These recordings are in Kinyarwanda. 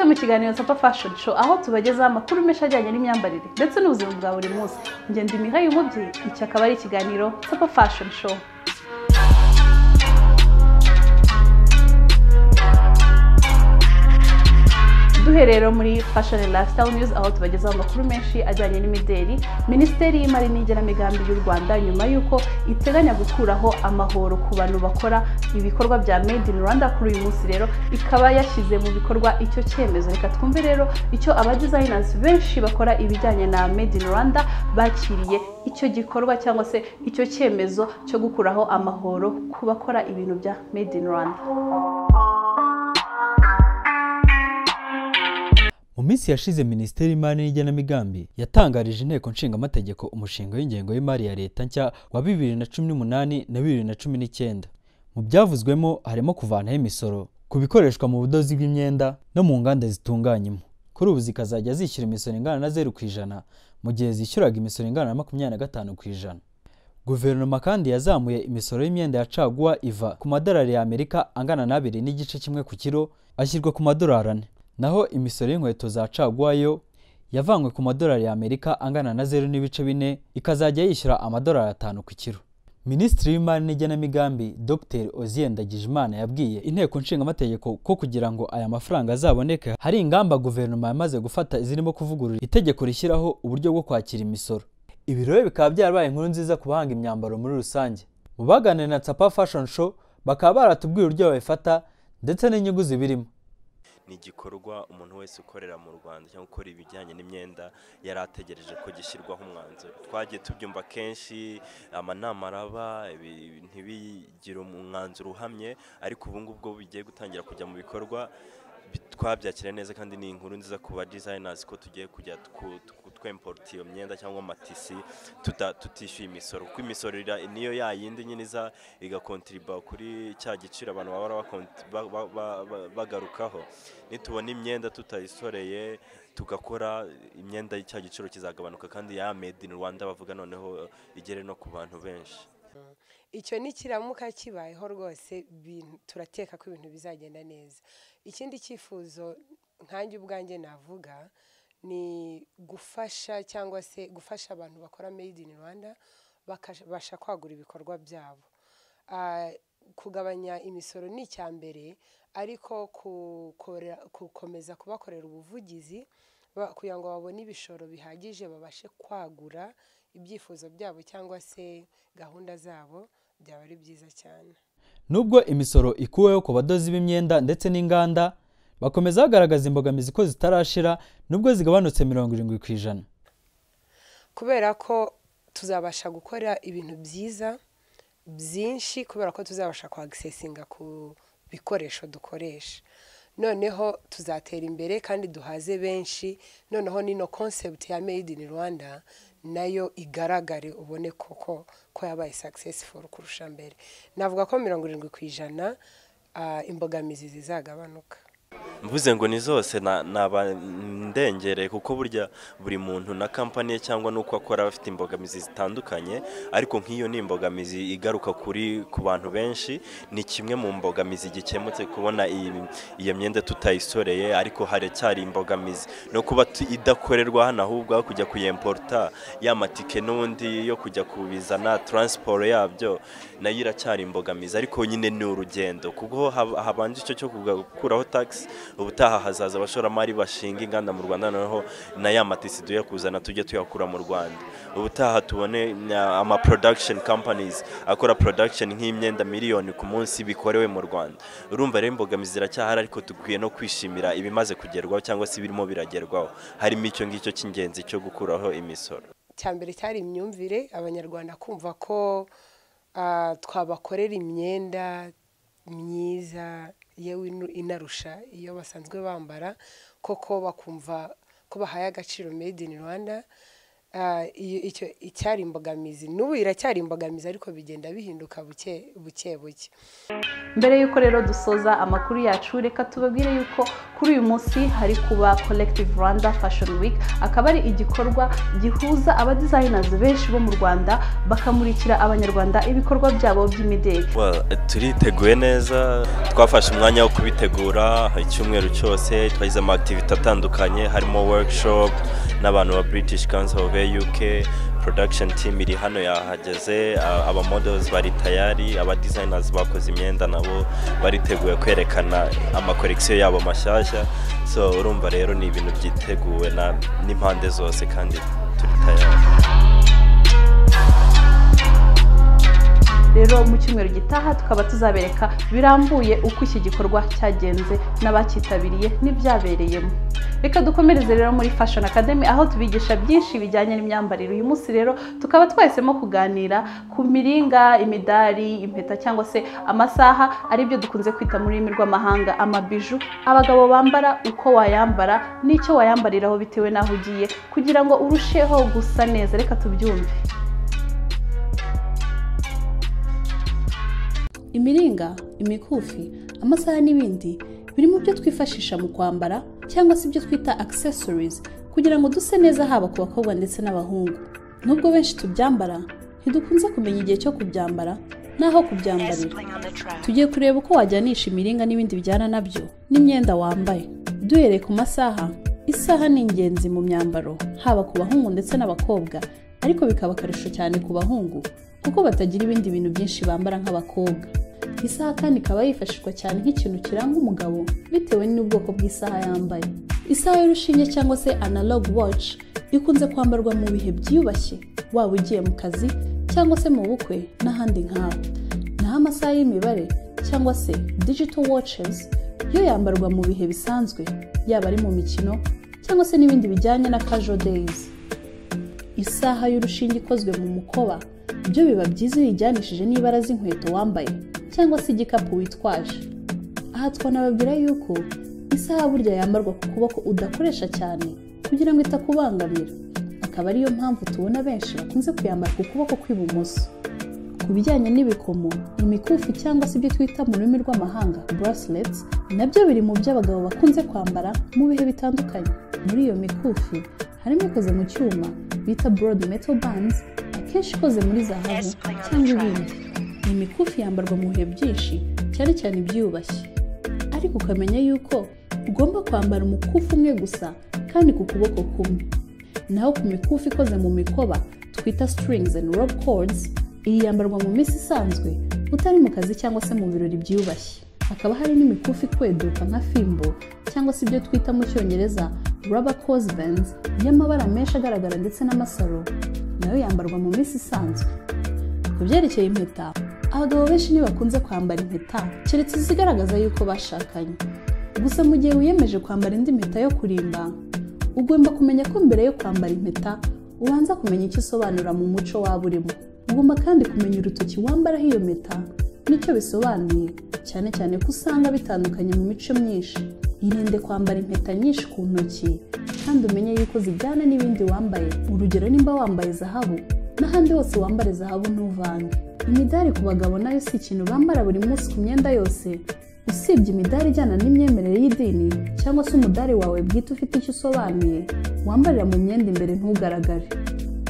Ikaze mu kiganiro Tsapa Fashion Show aho tubagezaho amakuru menshi ajyanye n'imyambarire ndetse n'ubuzima bwa buri munsi. Njye ndi Imyambarire, iki akaba ari ikiganiro Tsapa Fashion Show. Duherero muri Fashion and Lifestyle News aho tubagezaho amakuru menshi ajyanye n'imideli. Minisiteri y'Imari n'Igenamigambi y'u Rwanda nyuma yuko iteganya gukuraho amahoro ku bantu bakora ibikorwa bya Made in Rwanda kuri uyu munsi rero ikaba yashyize mu bikorwa icyo cyemezo. Reka twumve rero icyo abadesigners benshi bakora ibijyanye na Made in Rwanda bakiriye icyo gikorwa cyangwa se icyo cyemezo cyo gukuraho amahoro ku bakora ibintu bya Made in Rwanda. Mu minsi yashize Minisiteri y'Imari n'Igenamigambi yatangarije inteko nshingamategeko umushinga w'ingengo y'imari ya Leta nshya wa 2018 na 2019. Mu byavuzwemo harimo kuvanaho imisoro ku bikoreshwa mu budozi bw'imyenda no mu nganda zitunganyamo. Kuri ubu zikazajya zishyura imisoro ingana na 0% mu gihe zishyuraga imisoro ingana na 25%. Guverinoma kandi yazamuye imisoro y'imyenda ya caguwa iva ku madolari ya Amerika angana na 2.1 ku kilo ashyirwa ku madolari 4. Naho imisoro y'inkweto za caguwa yo yavanywe ku madolari ya Amerika angana na 0.4 ikazajya yishyura amadolari 5 ku kilo. Minisitiri w'Imari n'Igenamigambi Dr. Ndagijimana yabwiye inteko nshingamategeko ko kugira ngo aya mafaranga azaboneke hari ingamba guverinoma yamaze gufata zirimo kuvugurura itegeko rishyiraho uburyo bwo kwakira imisoro. Ibirori bikaba byarabaye inkuru nziza ku bahanga imyambaro muri rusange. Mu baganira na Tsapa Fashion Show bakaba baratubwiye uburyo babifata ndetse n'inyungu zibirimo. Ni igikorwa umuntu wese ukorera mu Rwanda cyangwa ukora ibijyanye n'imyenda yari ategereje ko gishyirwaho umwanzuro. Twagiye tubyumva kenshi, amanama araba ntibigire umwanzuro uhamye, ariko ubu ngubwo bigiye gutangira kujya mu bikorwa twabyakira neza kandi ni inkuru nziza ku ba designers ko tugiye kujya twimporta iyo myenda cyangwa amatisi tutishyuye imisoro. Kuko imisoro niyo yayindi nyine iza igakontriba kuri cya giciro abantu bagarukaho. Nitubona imyenda tutayisoreye tugakora imyenda y'icya giciro kizagabanuka kandi ya Made in Rwanda bavuga noneho igere no ku bantu benshi. Icyo ni kiramuka kibayeho rwose turateka ko ibintu bizagenda neza. Ikindi cyifuzo nkanjye ubwanjye navuga ni gufasha cyangwa se gufasha abantu bakora Made in Rwanda bakabasha kwagura ibikorwa byabo. Kugabanya imisoro ni icyambere, ariko gukomeza kubakorera ubuvugizi kugira ngo babone ibishoro bihagije babashe kwagura ibyifuzo byabo cyangwa se gahunda zabo byaba ari byiza cyane. Nubwo imisoro ikuweho ku badozi b'imyenda ndetse n'inganda bakomeza bagaragaza imbogamizi ko zitarashira nubwo zigabanutse 70%. Kubera ko tuzabasha gukora ibintu byiza byinshi, kubera ko tuzabasha accessinga ku bikoresho dukoresha. Noneho tuzatera imbere kandi duhaze benshi, noneho nino concept ya Made in Rwanda nayo igaragare ubone koko ko yabaye successful kurusha mbere. Navuga ko 70% imbogamizi zizagabanuka. Mvuze ngo ni zose nabandengere kuko burya buri muntu na company cyangwa nuko akora bafite imbogamizi zitandukanye, ariko nk'iyo ni imbogamizi igaruka ku bantu benshi. Ni kimwe mu mbogamizi gikemutse kubona iyo myenda tutayisoreye, ariko hari cyari imbogamizi no kuba idakorerwa hano ahubwo kujya kuyimporta ya matike n'undi yo kujya kubizana transport yabyo nayo iracyari imbogamizi, ariko nyine ni urugendo kuko habanje icyo cyo gukuraho tax. Ubutaha hazaza abashoramari bashinga inganda mu Rwanda noneho na ya matisi duye kuzana tujye tuyakura mu Rwanda. Ubutaha tubone ama production companies akora production nk'imyenda miliyoni ku munsi bikorewe mu Rwanda. Urumva rero imbogamizi ziracyahari, ariko tugwiye no kwishimira ibimaze kugerwaho cyangwa se birimo biragerwaho. Harimo icyo ngicyo cy'ingenzi cyo gukuraho imisoro. Cyambere cyari imyumvire abanyarwanda kumva ko twabakorera imyenda myiza yewe inarusha iyo basanzwe bambara, koko bakumva ko bahaye agaciro Made in Rwanda. icyo icyari imbogamizi n'ubu iracyari imbogamizi ariko bigenda bihinduka buke buke. Mbere yuko rero dusoza amakuru yacu, reka tubabwire yuko kuri uyu munsi hari kuba CollectiveRW Fashion Week, akaba ari igikorwa gihuza abadesigners benshi bo mu Rwanda bakamurikira abanyarwanda ibikorwa byabo by'imideli. Turiteguye neza, twafashe umwanya wo kubitegura icyumweru cyose, twagize ama activity atandukanye, harimo workshop n'abantu ba British Council of UK, production team iri hano yahageze, aba models bari tayari, aba designers bakoze imyenda nabo bariteguye kwerekana ama collection yabo mashyashya. So urumva rero ni ibintu byiteguwe n'impande zose kandi turi tayari. Rero mu cyumweru gitaha tukaba tuzabereka birambuye uko iki gikorwa cyagenze n'abakitabiriye n'ibyabereyemo. Reka dukomereze rero muri Fashion Academy aho tubigisha byinshi bijyanye n'imyambarire. Uyu munsi rero tukaba twahisemo kuganira ku miringa, imidari, impeta cyangwa se amasaha, aribyo dukunze kwita muri rurimi rw'amahanga amabiju, abagabo bambara, uko wayambara n'icyo wayambariraho bitewe n'aho ugiye kugira ngo urusheho gusa neza. Reka tubyumve. Imilinga, imikufi, amasaha n'ibindi biri mu byo twifashisha mu kwambara cyangwa se ibyo twita accessories kugira ngo duse neza haba ku bakobwa ndetse n'abahungu. Nubwo benshi tubyambara, ntidukunze kumenya igihe cyo kubyambara naho kubyambarira. Tugiye kureba uko wajyanisha imiringa n'ibindi bijyana nabyo n'imyenda wambaye. Duhereye ku masaha, isaha ni ingenzi mu myambaro haba ku bahungu ndetse n'abakobwa, ariko bikaba akarusho cyane ku bahungu kuko batagira ibindi bintu byinshi bambara nk'abakobwa. Isaha kandi ikaba yifashishwa cyane nk'ikintu kiranga umugabo bitewe n'ubwoko bw'isaha yambaye. Isaha y'urushinge cyangwa se analog watch ikunze kwambarwa mu bihe byiyubashye, waba ugiye mu kazi cyangwa se mu bukwe n'ahandi nk'aho. Naho amasaha y'imibare cyangwa se digital watches yo yambarwa mu bihe bisanzwe, yaba ari mu mikino cyangwa se n'ibindi bijyanye na casual days. Isaha y'urushinge ikozwe mu mukoba byo biba byiza uyijyanishije n'ibara z'inkweto wambaye cyangwa se igikapu witwaje. Aha twanababwira yuko isaha burya yambarwa ku kuboko udakoresha cyane kugira ngo itakubangamira, akaba ariyo mpamvu tubona benshi bakunze kuyambara ku kuboko kw'ibumoso. Ku bijyanye n'ibikomo, imikufi cyangwa se ibyo twita mu rurimi rw'amahanga bracelets, nabyo biri mu byo abagabo bakunze kwambara mu bihe bitandukanye. Muri iyo mikufi harimo ikoze mu cyuma bita broad metal bands, akenshi ikoze muri zahabu cyangwa ibindi. Iyi mikufi yambarwa mu bihe byinshi cyane cyane ibyiyubashye, ariko ukamenya yuko ugomba kwambara umukufi umwe gusa kandi ku kuboko kumwe. Naho ku mikufi ikoze mu mikoba twita strings and rope cords, iyi yambarwa mu minsi isanzwe utari mu kazi cyangwa se mu birori byiyubashye. Hakaba hari n'imikufi kweduka nka fimbo cyangwa se ibyo twita mu cyongereza rubber cause bands y'amabara menshi agaragara ndetse n'amasaro, nayo yambarwa mu minsi isanzwe. Ku byerekeye impeta, abagabo benshi ntibakunze kwambara impeta keretse zigaragaza yuko bashakanye. Gusa mu gihe wiyemeje kwambara indi mpeta yo kurimba, ugomba kumenya ko mbere yo kwambara impeta ubanza kumenya icyo isobanura mu muco waba urimo. Ugomba kandi kumenya urutoki wambaraho iyo mpeta n'icyo bisobanuye, cyane cyane ko usanga bitandukanye mu mico myinshi. Irinde kwambara impeta nyinshi ku ntoki kandi umenye yuko zijyana n'ibindi wambaye. Urugero, nimba wambaye zahabu n'ahandi hose wambare zahabu ntuvange. Imidari ku bagabo nayo si ikintu bambara buri munsi ku myenda yose, usibye imidari ijyana n'imyemerere y'idini cyangwa se umudari wawe bwite ufite icyo usobanuye wambarira mu myenda imbere ntugaragare.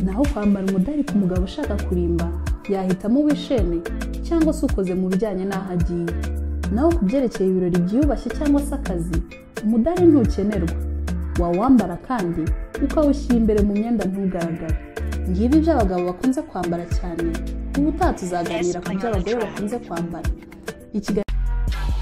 Naho kwambara umudari ku mugabo ushaka kurimba, yahitamo uw'ishene cyangwa se ukoze mu bijyanye n'aho agiye. Naho ku byerekeye ibirori byiyubashye cyangwa se akazi, umudari ntukenerwa, wawambara kandi ukawushyira imbere mu myenda ntugaragare. Ngibi ibyo abagabo bakunze kwambara cyane. Ubutaha tuzaganira ku byo abagore bakunze kwambara.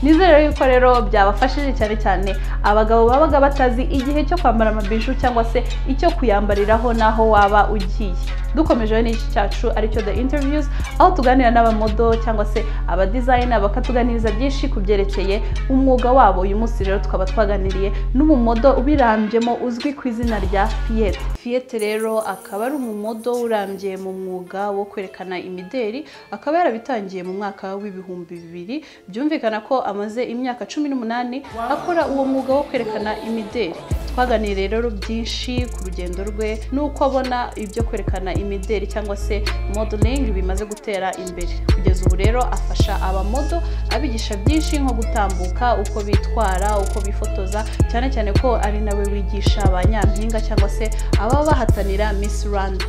Nizere yuko rero byabafashije cyane cyane abagabo babaga batazi igihe cyo kwambara amabiju cyangwa se icyo kuyambariraho naho waba ugiye. Dukomeje n'iki cyacu aricyo the interviews, aho tuganira n'abamodo cyangwa se abadesigner bakatuganiriza byinshi ku byerekeye umwuga wabo. Uyu munsi rero tukaba twaganiriye n'umumodo ubirambyemo uzwi ku izina rya Fillete. Fillete rero akaba ari umumodo urambye mu mwuga wo kwerekana imideli, akaba yarabitangiye mu mwaka w'ibihumbi 2000. Byumvikana ko amaze imyaka 18 akora uwo mwuga wo kwerekana imideli. twaganiriye rero byinshi ku rugendo rwe nuko abona ibyo kwerekana imideli cyangwa se modeling bimaze gutera imbere. Kugeza ubu rero afasha abamodo abigisha byinshi nko gutambuka, uko bitwara, uko bifotoza, cyane cyane ko ari nawe wigisha abanyampinga cyangwa se ababa bahatanira Miss Rwanda.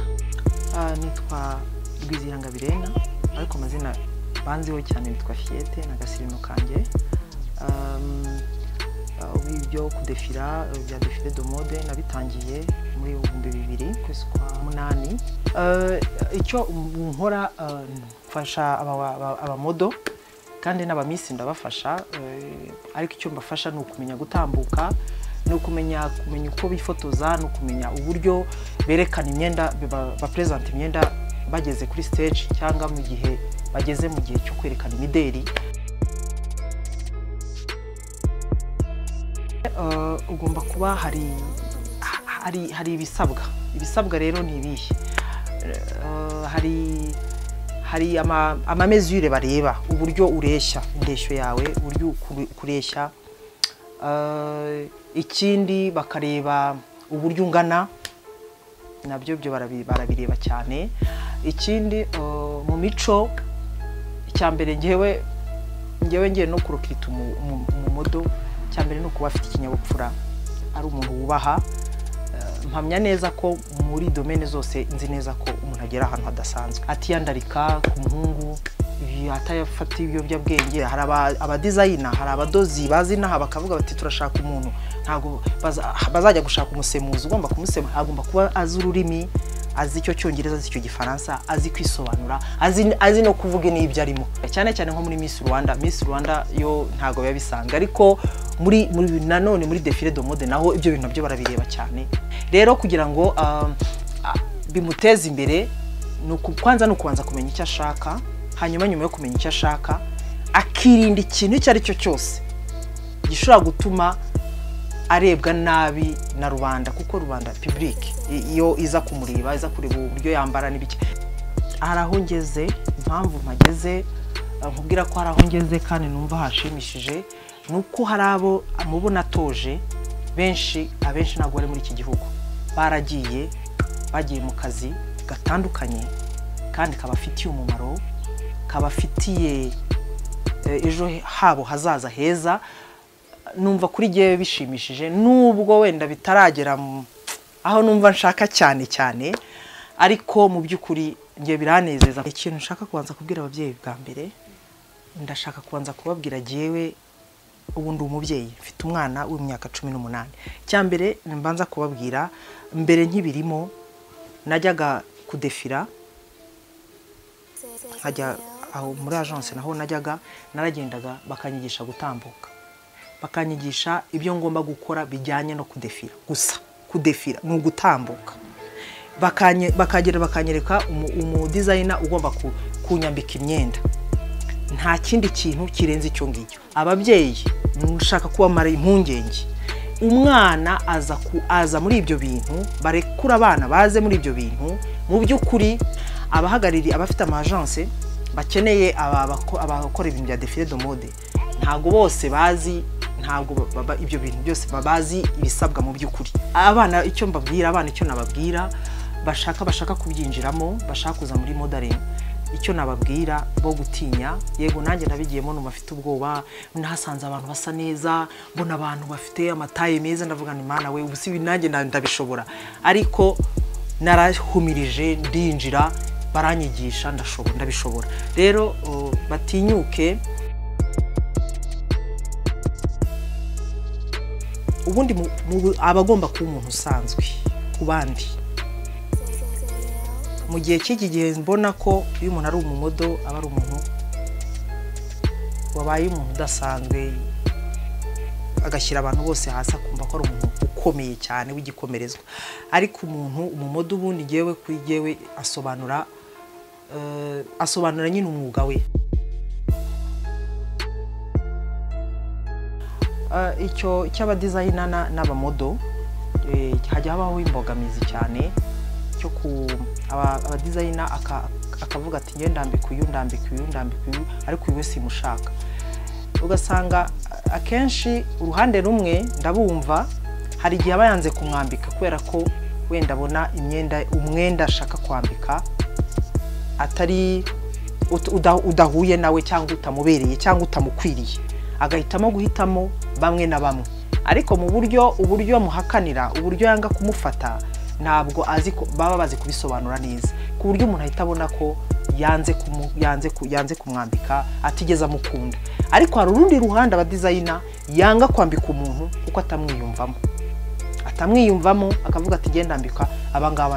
Nitwa Rwizihirangabo Irene, ariko amazina banziho cyane nitwa Fillete na gasirino kanje. Uburyo kudefira bya defile de mode nabitangiye muri 2000 kwezi kwa 8. Icyo nkora mfasha abamodo kandi n'abamisi ndabafasha, ariko icyo mbafasha ni ukumenya gutambuka, ni ukumenya uko bifotoza, ni ukumenya uburyo berekana imyenda, bapresent imyenda bageze kuri stage cyangwa mu gihe bageze mu gihe cyo kwerekana imideli. Ugomba kuba hari ibisabwa rero ni ibihe. Hari amamezure bareba, uburyo ureshya indeshyo yawe, uburyo kureshya. Ikindi bakareba uburyo ungana, nabyo byo barabireba cyane. Ikindi mu mico, icyambere ngewe ngiye no kurokita umumodo, cyambere no kuba afite ikinyabupfura, ari umuntu wubaha. Mpamya neza ko muri domaine zose nzi neza ko umuntu agera ahantu hadasanzwe, atiyandarika ku muhungu, atayafata ibiyobyabwenge. Hari abadesigner, hari abadozi bazi naha bakavuga bati turashaka umuntu, ntago bazajya gushaka umusemuzi, ugomba kumusema, agomba kuba azi ururimi, azi icyo cyongereza, azi icyo gifaransa, azi kwisobanura, azi no kuvuga n'ibyo arimo. Cyane cyane nko muri Miss Rwanda yo ntago biba bisanga, ariko muri nanone muri defile de mode naho ibyo bintu byo barabireba cyane. Rero kugira ngo bimuteze imbere, kwanza no kubanza kumenya icyo ashaka, hanyuma nyuma yo kumenya icyo ashaka akirinda ikintu icyo ari cyo cyose gishobora gutuma arebwa nabi na rubanda, kuko rubanda public iyo iza kumureba, iza kureba uburyo yambara n'ibiki. Araho ngeze, impamvu mpageze nkubwira ko araho ngeze kandi numva hashimishije, nuko hari abo mubona atoje abenshi ntabwo bari muri iki gihugu, bagiye mu kazi gatandukanye kandi kabafitiye umumaro, kabafitiye ejo habo hazaza heza. Numva kuri giye bishimishije, nubwo wenda bitaragera aho numva nshaka cyane, ariko mu by'ukuri ngiye biranezeza. Ikintu nshaka kubanza kubwira ababyeyi bwa mbere, ndashaka kubanza kubabwira giyewe ubundi umubyeyi mfite umwana w'imyaka 18. Cyambere mbanza kubabwira, mbere nkibirimo najyaga kudefira, hajya aho muri agence naho naragendaga bakanyigisha gutambuka, bakanyigisha ibyo ngomba gukora bijyanye no kudefira. Gusa kudefira ni ugutambuka, bakanyereka umudesigner ugomba kunyambika imyenda, nta kindi kintu kirenze icyo ngicyo. Ababyeyi mushaka kubamara impungenge, umwana aza muri ibyo bintu, barekura abana baze muri ibyo bintu. Mu by'ukuri abahagariri abafite amagence bakeneye abakora ibintu bya defile de mode, ntago bose bazi, ntago ibyo bintu byose babazi ibisabwa mu by'ukuri. Abana icyo nababwira bashaka kubyinjiramo, bashaka kuza muri modeling, icyo nababwira bo gutinya. Yego nanjye nabigiyemo numafite ubwoba, nahasanze abantu basa neza, mbona abantu bafite amataye meza, ndavuga ni mana we ubusi nanjye ndabishobora. Ariko narahumirije, ndinjira, baranyigisha, ndabishobora. Rero batinyuke. Ubundi abagomba kuba umuntu usanzwe ku bandi. Mu gihe cy'iki gihe mbona ko iyo umuntu ari umumodo aba ari umuntu wabaye umuntu udasanzwe, agashyira abantu bose hasi, akumva ko ari umuntu ukomeye cyane w'igikomerezwa. Ariko umumodo ubundi ngewe kuri ngewe asobanura nyine umwuga we. Icyo cy'abadesigner n'abamodo hajya habaho imbogamizi cyane, cyo abadesigner akavuga ati nge ndambika uyu, ariko uyu wese simushaka. Ugasanga akenshi uruhande rumwe ndabumva, hari igihe aba yanze kumwambika kubera ko wenda abona umwenda ashaka kwambika atari udahuye nawe cyangwa utamubereye cyangwa utamukwiriye, agahitamo guhitamo bamwe na bamwe. Ariko mu uburyo muhakanira, uburyo yanga kumufata, ntabwo baba bazi kubisobanura neza, ku buryo umuntu ahita abona ko yanze kumwambika, atigeze amukunda. Ariko hari urundi ruhande abadizayina yanga kwambika umuntu kuko atamwiyumvamo, akavuga ati genda ambika aba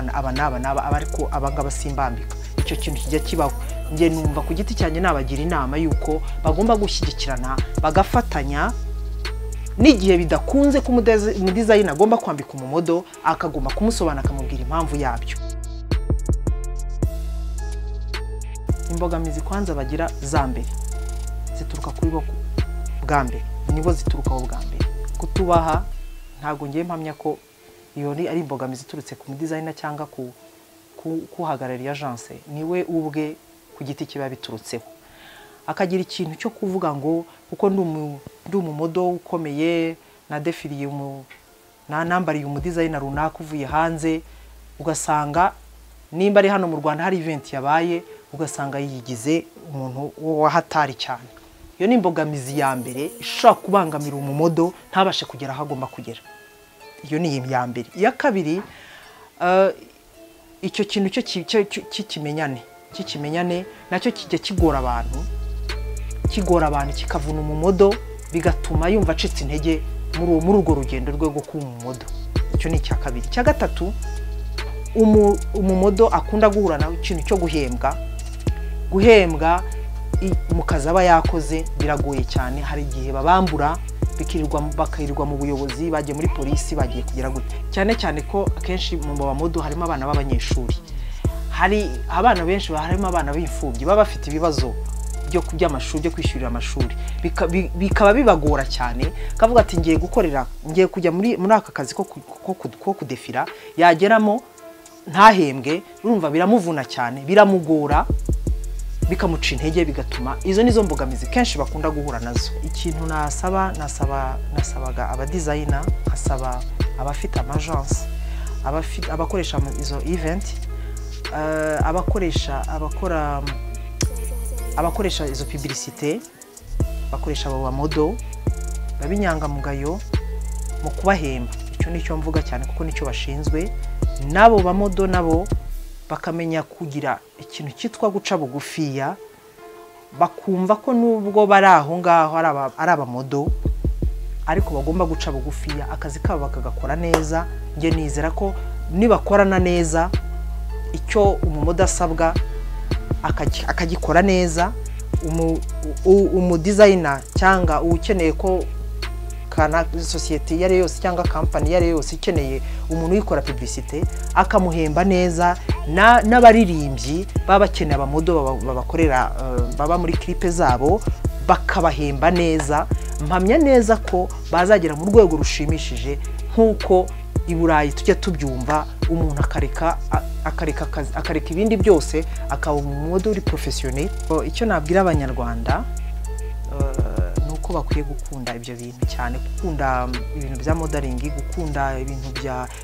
ariko abangaba simbambika. Icyo kintu kijya kibaho. Nge numva ku giti cyanjye nabagira inama yuko bagomba gushyigikirana, bagafatanya. N'igihe bidakunze ko umudizayina agomba kwambika umumodo, akagomba kumusobanura, akamubwira impamvu yabyo. Imbogamizi kwanza bagira za mbere zituruka kuri bo bwa mbere, nibo ziturukaho bwa mbere. Kutubaha ntabwo ngiye mpamya ko iyo ari imbogamizi iturutse ku mudizayina cyangwa kuhagararira agence, niwe ubwe ku giti kiba biturutseho. Akagira ikintu cyo kuvuga ngo kuko ndi umumodo ukomeye, na defiliye nambariye umudizayina runaka uvuye hanze, ugasanga nimba ari hano mu Rwanda hari event yabaye, ugasanga yigize umuntu wahatari cyane. Iyo ni imbogamizi ya mbere ishobora kubangamira umumodo ntabashe kugera aho agomba kugera. Iyo ni iya mbere. Iya kabiri, icyo kintu cy'ikimenyane nacyo kijya kigora abantu, kikavuna umumodo, bigatuma yumva acitse intege muri urwo rugendo rwe rwo kuba umumodo. Icyo ni icya kabiri. Icya gatatu, umumodo akunda guhura na ikintu cyo guhembwa mu kazi aba yakoze biragoye cyane. Hari igihe babambura bakirirwa mu buyobozi, bagiye muri polisi, bagiye kugira gute. Cyane ko akenshi mu bamodo harimo abana b'abanyeshuri, hari abana benshi, harimo abana b'imfubyi baba bafite ibibazo byo kwishyurira amashuri, bikaba bibagora cyane. Kavuga ati ngiye kujya muri aka kazi ko kudefira, yageramo ntahembwe, urumva biramuvuna cyane, biramugora, bikamuca intege, bigatuma izo nizo mbogamizi kenshi bakunda guhura nazo. Ikintu nasabaga abadizayina, nkasaba abafite amagence, abakoresha izo event, abakoresha izo publicité, bakoresha abo bamodo, babinyangamugayo mu kubahemba. Icyo nicyo mvuga cyane kuko nicyo bashinzwe. Nabo bamodo nabo bakamenya kugira ikintu cyitwa guca bugufiya, bakumva ko nubwo bari aho ngaho ari abamodo, ariko bagomba guca bugufiya, akazi kabo bakagakora neza. Nge nizera ko nibakorana neza, icyo umumodo asabwa akagikora neza, umudizayina cyangwa ukeneye ko sosiyete yari yose cyangwa kampani yari yose ikeneye umuntu uyikora publicité, akamuhemba neza. N'abaririmbyi baba bakeneye abamodo babakorera, baba muri clipe zabo, bakabahemba neza. Mpamya neza ko bazagera mu rwego rushimishije, nk'uko i Burayi tujya tubyumva, umuntu akareka ibindi byose, akaba umumodo uri professionnel. Icyo nabwira abanyarwanda nuko bakwiye gukunda ibyo bintu cyane, gukunda ibintu bya modeling, gukunda ibintu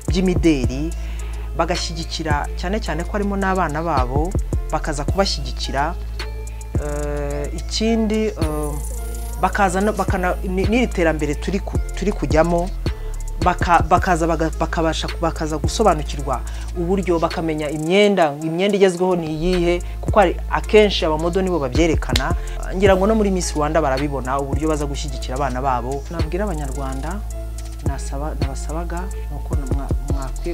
by'imideli, bagashyigikira cyane ko harimo n'abana babo, bakaza kubashyigikira. Ikindi n'iri terambere turi kujyamo, bakaza gusobanukirwa uburyo, bakamenya imyenda igezweho ni iyihe, kuko akenshi abamodo nibo babyerekana. Ngira ngo no muri Miss Rwanda barabibona uburyo baza gushyigikira abana babo. Nabwira abanyarwanda, nabasabaga nuko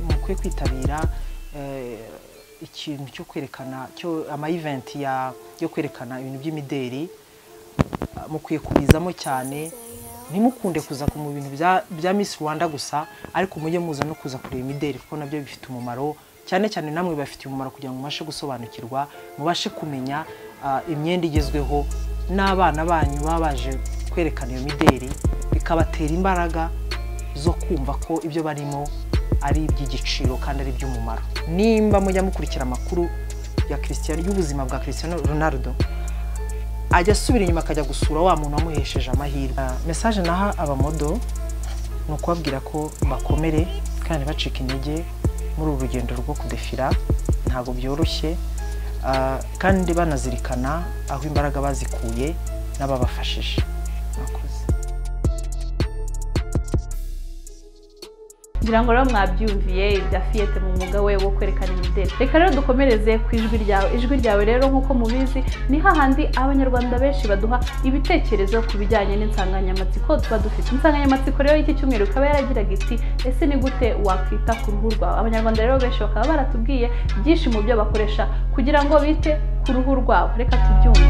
mukwiye kwitabira ikintu cyo kwerekana ama event yo kwerekana ibintu by'imideli. Mukwiye kubizamo cyane, ntimukunde kuza mu bintu bya Miss Rwanda gusa, ariko mujye muza no kuza kureba imideli, kuko nabyo bifite umumaro cyane namwe bafite umumaro, kugira ngo mubashe gusobanukirwa, mubashe kumenya imyenda igezweho. N'abana banyu baba baje kwerekana iyo mideli, bikabatera imbaraga zo kumva ko ibyo barimo ari iby'igiciro kandi ari iby'umumaro. Nimba mujya mukurikira amakuru y'ubuzima bwa Cristiano Ronaldo, ajya asubira inyuma akajya gusura wa muntu wamuhesheje amahirwe. Message naha abamodo, ni ukubabwira ko bakomere kandi bacika intege muri uru rugendo rwo kudefira, ntabwo byoroshye, kandi banazirikana aho imbaraga bazikuye n'ababafashije. ngira ngo rero mwabyumviye ibya Fillete mu mwuga we wo kwerekana imideli. Reka rero dukomereze ku ijwi ryawe. Ijwi ryawe rero nk'uko mubizi ni hahandi abanyarwanda benshi baduha ibitekerezo ku bijyanye n'insanganyamatsiko tuba dufite. Insanganyamatsiko rero y'iki cyumweru ikaba yaragiraga iti ese ni gute wakwita ku ruhu rwawe. Abanyarwanda rero benshi bakaba baratubwiye byinshi mu byo bakoresha kugira ngo bite ku ruhu rwabo. Reka tubyumve.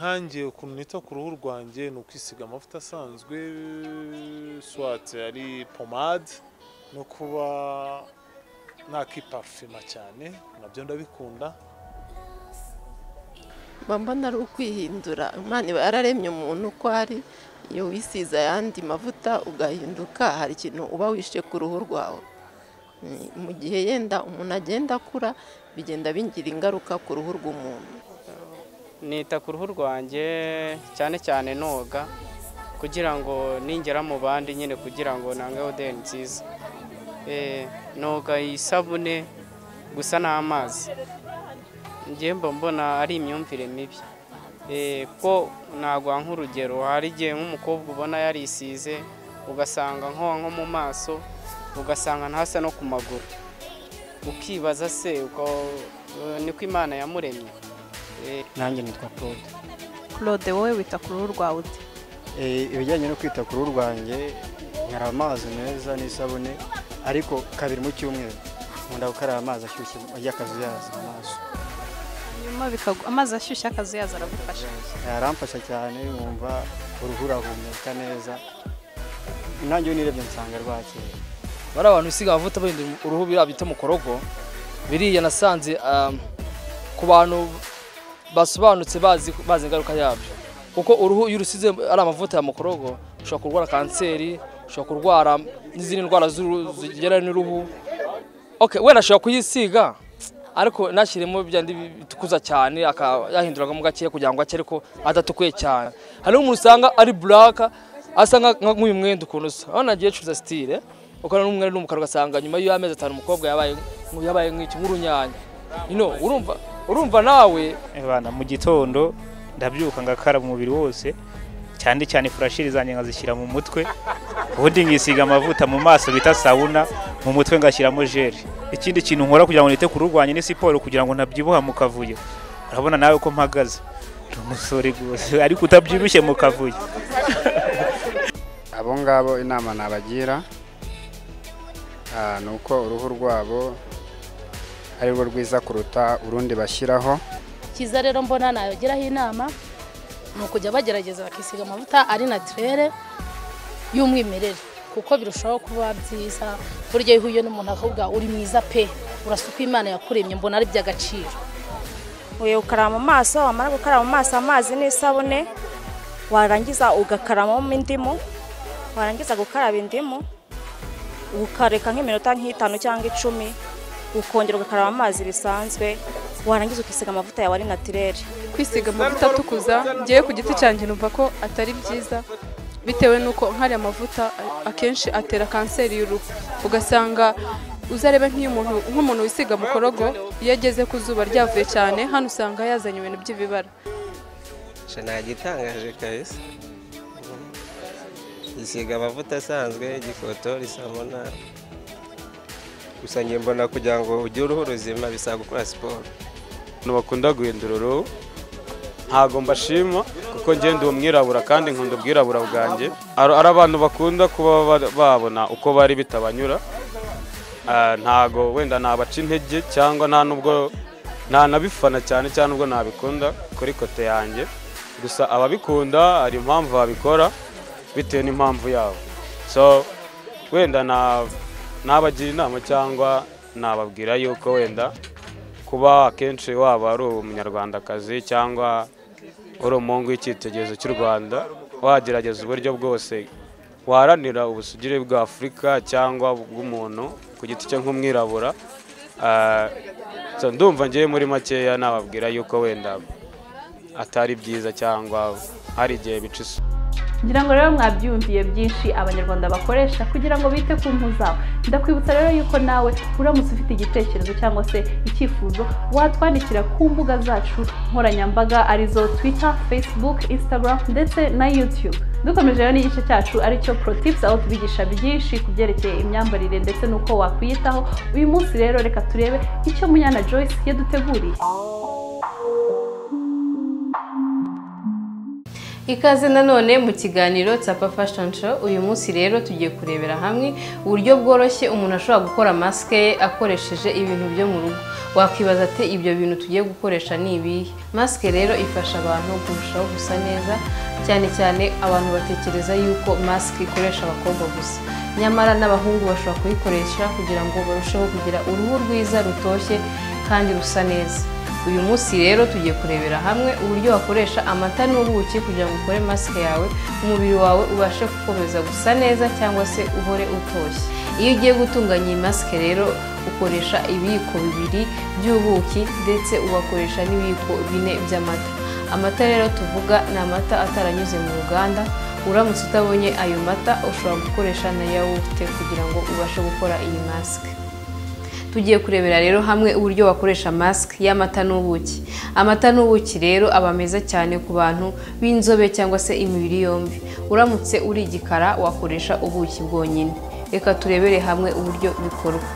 nkanjye ukuntu nita ku ruhu rwanjye ni ukwisiga amavuta asanzwe, swate ari pomade, no kuba nakiparfima cyane, nabyo ndabikunda. mbona ari ukwihindura. Imana iba yararemye umuntu uko ari, iyo wisize ayandi mavuta ugahinduka hari ikintu uba wishe ku ruhu rwawe. Mu gihe yenda umuntu agenda akura bigenda bingira ingaruka ku ruhu rw'umuntu. Nita ku ruhu rwanjye cyane cyane noga kugira ngo ningera mu bandi nyine kugira ngo nange odeni nziza. Noga isabune gusa n'amazi. Ngiye mbona ari imyumvire mibi. Ko nagwa nk'urugero, hari igihe nk'umukobwa ubona yarisize ugasanga nko mu maso, ugasanga ntasa no ku maguru, ukibaza se niko Imana yamuremye. Nanjye nitwa Claude. Claude, wowe wita ku ruhu rwawe ute? Ibijyanye no kwita ku ruhu rwanjye, nkara amazi meza n'isabune, ariko kabiri mu cyumweru nkunda gukaraba amazi ashyushye y'akazuyaza mu maso. Nyuma amazi ashyushye akazuyaza aragufasha? Yaramfasha cyane, wumva uruhu rahumeka neza. Nanjye nirebye nsanga rwakeye. Bari abantu bisiga amavuta bahindura uruhu bita mukorogo, biriya nasanze ku bantu basobanutse bazi ingaruka yabyo, kuko uruhu iyo urusize ari amavuta ya mukorogo ushobora kurwara kanseri, ushobora kurwara n'izindi ndwara zigera n'uruhu. Wenda ashobora kuyisiga ariko nashyiremo byandi bitukuza cyane, yahinduragamo gakeya kugira ngo ake ariko adatukuye cyane. Hari umuntu usanga ari black asa nk'uyu mwenda ukuntu usa, aho nagiye cuza style ukora n'umwenda n'umukara ugasanga nyuma y'amezi 5 umukobwa yabaye nk'iki nk'urunyanya. Urumva nawe bana mu gitondo ndabyuka ngakaraba umubiri wose, cyane cyane furashiri zanjye nkazishyira mu mutwe, ubundi ngisiga amavuta mu maso bita sauna, mu mutwe ngashyiramo gel. Ikindi kintu nkora kugira ngo nite ku ruhu rwanjye ni siporo kugira ngo ntabyibuha mu kavuyo. Urabona nawe ko mpagaze umusore gose ariko utabyibushye mu kavuyo. Abo ngabo inama nabagira nuko uruhu rwabo ari rwo rwiza kuruta urundi bashyiraho. Kiza rero mbona nayogeraho inama ni ukujya bagerageza bakisiga amavuta ari naturere y'umwimerere, kuko birushaho kuba byiza. Burya ihuye n'umuntu akavuga uri mwiza pe, urasuka Imana yakuremye, mbona ari by'agaciro. Uye ukaraba mu maso, wamara gukaraba mu maso amazi n'isabune, warangiza ugakaramo indimu, warangiza gukaraba indimu ukareka nk'iminota nk'itanu cyangwa 10, ukongera ugakaraba amazi bisanzwe, warangiza ukisiga amavuta yawe ari naturere. Kwisiga amavuta atukuza ngiye ku giti cyanjye numva ko atari byiza, bitewe nuko nkari amavuta akenshi atera kanseri y'uruhu. Ugasanga uzarebe nk'umuntu wisiga mukorogo, iyo ageze ku zuba ryavuye cyane, hano usanga yazanye ibintu by'ibibara. Nagitangaje kabisa. Isiga amavuta asanzwe igikotori samona. Gusa njye mbona kugira ngo ugire uruhu ruzima bisaba gukora siporo. Bakunda guhindura uruhu ntago mbashima, kuko njye ndi umwirabura kandi nkunda ubwirabura bwanjye. Ari abantu bakunda kuba babona uko bari bitabanyura, ntago wenda nabaca intege cyangwa nta nubwo ntanabifana cyane cyane ubwo nabikunda kuri kote yanjye. Gusa ababikunda hari impamvu babikora bitewe n'impamvu yabo. So wenda nabagira inama cyangwa nababwira yuko wenda kuba akenshi waba ari umunyarwandakazi cyangwa uri umuhungu w'icyitegererezo cy'u Rwanda, wagerageza uburyo bwose waharanira ubusugire bwa Afurika cyangwa bw'umuntu ku giti cye nk'umwirabura. Ndumva ngiye muri makeya nababwira yuko wenda atari byiza cyangwa hari igihe bica isura. ngira ngo rero mwabyumviye byinshi abanyarwanda bakoresha kugira ngo bite ku mpu zabo. Ndakwibutsa rero yuko nawe uramutse ufite igitekerezo cyangwa se icyifuzo watwandikira ku mbuga zacu nkoranyambaga arizo Twitter, Facebook, Instagram ndetse na YouTube. Dukomeje rero n'igice cyacu aricyo Pro Tips, aho tubigisha byinshi ku byerekeye imyambarire ndetse n'uko wakwiyitaho. Uyu munsi rero reka turebe icyo Munyana Joyce yaduteguriye. Ikaze nanone mu kiganiro Tsapa Fashion Show. Uyu munsi rero tugiye kurebera hamwe uburyo bworoshye umuntu ashobora gukora maske ye akoresheje ibintu byo mu rugo. Wakwibaza ati ibyo bintu tugiye gukoresha ni ibihe? Maske rero ifasha abantu kurushaho gusa neza, cyane cyane abantu batekereza yuko maske ikoresha abakobwa gusa, nyamara n'abahungu bashobora kuyikoresha kugira ngo barusheho kugira uruhu rwiza rutoshye kandi rusa neza. Uyu munsi rero tugiye kurebera hamwe uburyo wakoresha amata n'ubuki kugira ngo ukore maske yawe, umubiri wawe ubashe gukomeza gusa neza cyangwa se uhore utoshye. Iyo ugiye gutunganya iyi maske rero ukoresha ibiyiko 2 by'ubuki ndetse ugakoresha n'ibiyiko 4 by'amata. Amata rero tuvuga ni amata ataranyuze mu ruganda. Uramutse utabonye ayo mata ushobora gukoresha na yawurute kugira ngo ubashe gukora iyi maske. Tugiye kurebera rero hamwe uburyo wakoresha maske y'amata n'ubuki. Amata n'ubuki rero aba meza cyane ku bantu b'inzobe cyangwa se imibiri yombi. Uramutse uri igikara wakoresha ubuki bwonyine. Reka turebere hamwe uburyo bikorwa.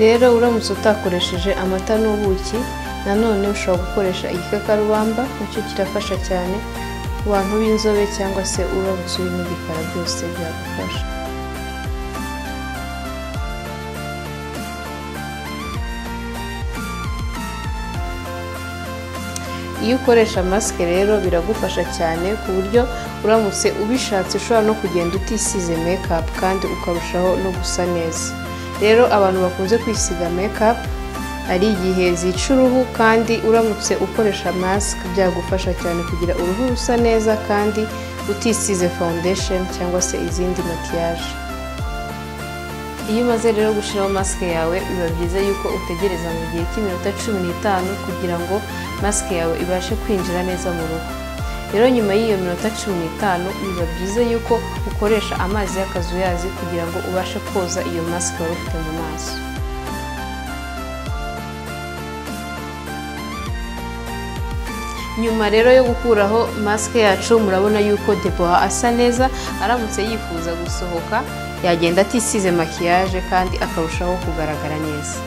Rero uramutse utakoresheje amata n'ubuki, nanone ushobora gukoresha igikakarubamba, nacyo kirafasha cyane ku bantu b'inzobe cyangwa se uramutse uri n'igikara, byose byagufasha. Iyo ukoresha maske rero biragufasha cyane ku buryo uramutse ubishatse ushobora no kugenda utisize makeup kandi ukarushaho no gusa neza. Rero abantu bakunze kwisiga makeup ari igihe zica uruhu, kandi uramutse ukoresha mask byagufasha cyane kugira uruhu rusa neza kandi utisize foundation cyangwa se izindi maquillage. Iyo umaze rero gushiraho mask yawe biba byiza yuko utegereza mu gihe cy'iminota 15 kugira ngo mask yawe ibashe kwinjira neza mu ruhu. Rero nyuma y'iyo minota 15 biba byiza yuko ukoresha amazi y'akazuyazi kugira ngo ubashe koza iyo mask wari ufite mu maso. Nyuma rero yo gukuraho mask yacu murabona yuko Deboha asa neza. Aramutse yifuza gusohoka yagenda atisize maquillage kandi akarushaho kugaragara neza.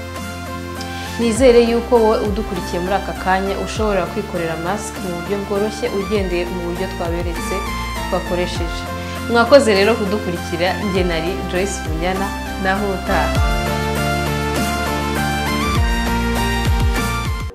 Nizere yuko wowe udukurikiye muri aka kanya ushobora kwikorera mask mu buryo bworoshye ugendeye mu buryo twaberetse twakoresheje. Mwakoze rero kudukurikira. Njye nari Joyce Munyana, naho utaha.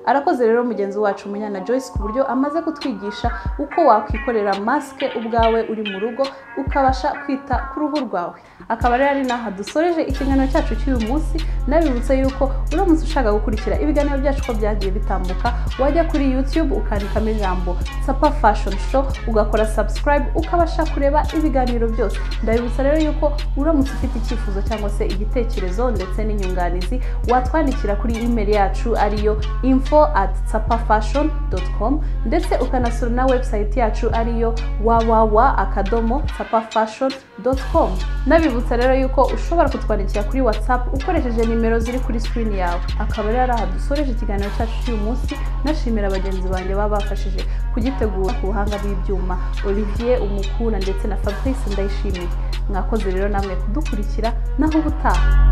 Arakoze rero mugenzi wacu Munyana Joyce ku buryo amaze kutwigisha uko wakwikorera maske ubwawe uri mu rugo ukabasha kwita ku ruhu rwawe. Akaba rero ari naha dusoreje ikiganiro cyacu cy'uyu munsi. Nabibutsa yuko uramutse ushaka gukurikira ibiganiro byacu ko byagiye bitambuka, wajya kuri YouTube ukandikamo ijambo Tsapa Fashion Show ugakora subscribe ukabasha kureba ibiganiro byose. Ndabibutsa rero yuko uramutse ufite icyifuzo cyangwa se igitekerezo ndetse n'inyunganizi watwandikira kuri email yacu ariyo info info@tsapafashion.com ndetse ukanasura na website yacu ariyo www.tsapafashion.com. Nabibutsa rero yuko ushobora kutwandikira kuri WhatsApp ukoresheje nimero ziri kuri screen yawe. Akaba rero aha dusoreje ikiganiro cyacu cy'uyu munsi, nashimira abagenzi banjye baba bafashije kugitegura ku buhanga bw'ibyuma, Olivier Umukuna ndetse na Fabrice Ndayishimiye. Mwakoze rero namwe kudukurikira, naho ubutaha.